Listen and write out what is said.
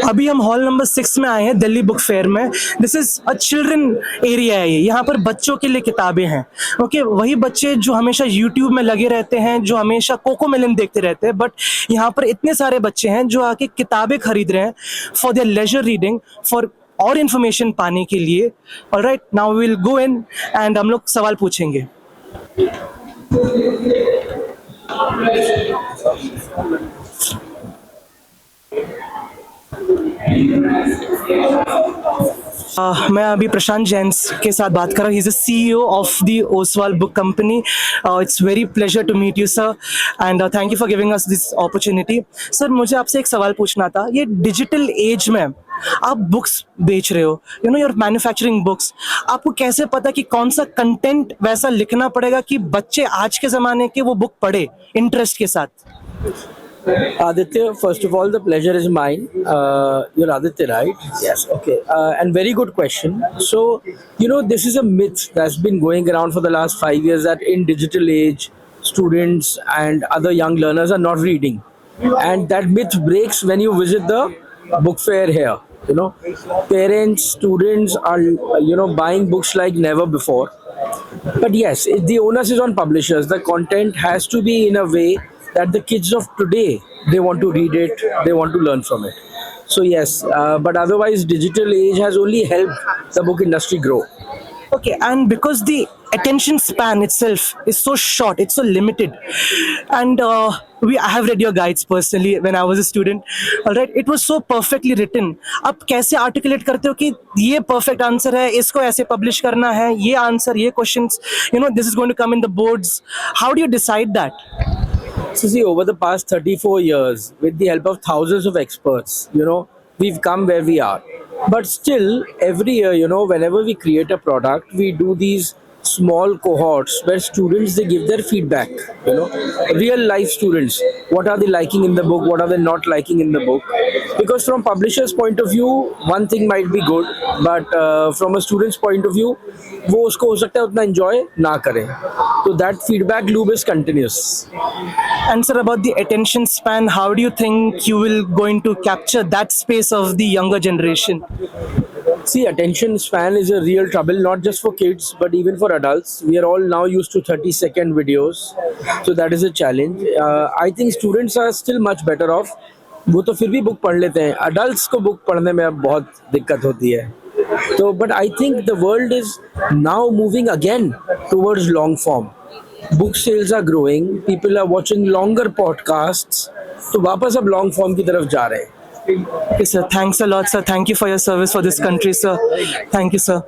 अभी हम hall number 6 में आए हैं दिल्ली बुक फेयर में। This is a children area है, यहाँ पर बच्चों के लिए किताबें हैं। ओके, वही बच्चे जो हमेशा यूट्यूब में लगे रहते हैं, जो हमेशा कोकोमेलन देखते रहते हैं, बट यहाँ पर इतने सारे बच्चे हैं जो आके किताबें खरीद रहे हैं for their leisure reading, for और इन्फॉर्मेशन पाने के लिए। Alright, now we will go in and हम लोग सवाल पूछेंगे। मैं अभी प्रशांत जैन के साथ बात कर रहा हूँ। He is the CEO of the Oswal book company. It's very pleasure to meet you sir, and thank you for giving us this opportunity. Sir, मुझे आपसे एक सवाल पूछना था। ये डिजिटल एज में आप बुक्स बेच रहे हो, you know, your manufacturing books, आपको कैसे पता कि कौन सा कंटेंट वैसा लिखना पड़ेगा कि बच्चे आज के ज़माने के वो बुक पढ़े इंटरेस्ट के साथ? Aditya, first of all, the pleasure is mine. You're Aditya, right? Yes. Okay. And very good question. So, this is a myth that's been going around for the last 5 years that in digital age, students and other young learners are not reading. And that myth breaks when you visit the book fair here. Parents, students are, buying books like never before. But yes, the onus is on publishers. The content has to be in a way that the kids of today, they want to read it, they want to learn from it. So yes, but otherwise digital age has only helped the book industry grow. Okay, and because the attention span itself is so short, it's so limited, and I have read your guides personally when I was a student. All right, it was so perfectly written. आप कैसे articulate करते हो कि ये perfect answer है, इसको ऐसे publish करना है, ये answer, ये questions, this is going to come in the boards. How do you decide that? So see, over the past 34 years, with the help of thousands of experts, we've come where we are. But still, every year, whenever we create a product, we do these small cohorts where students, they give their feedback, real life students. What are they liking in the book? What are they not liking in the book? Because from publisher's point of view, one thing might be good, but from a student's point of view, वो उसको हो सकता है उतना enjoy ना करें. So that feedback loop is continuous. And sir, about the attention span, how do you think you will going to capture that space of the younger generation? See, attention span is a real trouble, not just for kids, but even for adults. We are all now used to 30-second videos. So that is a challenge. I think students are still much better off. वो तो फिर भी book पढ़ लेते हैं. Adults को book पढ़ने में अब बहुत दिक्कत होती है. So, but I think the world is now moving again towards long form. Book sales are growing. People are watching longer podcasts. तो वापस अब long form की तरफ जा रहे हैं. Okay, sir. Thanks a lot, sir. Thank you for your service for this country, sir. Thank you, sir.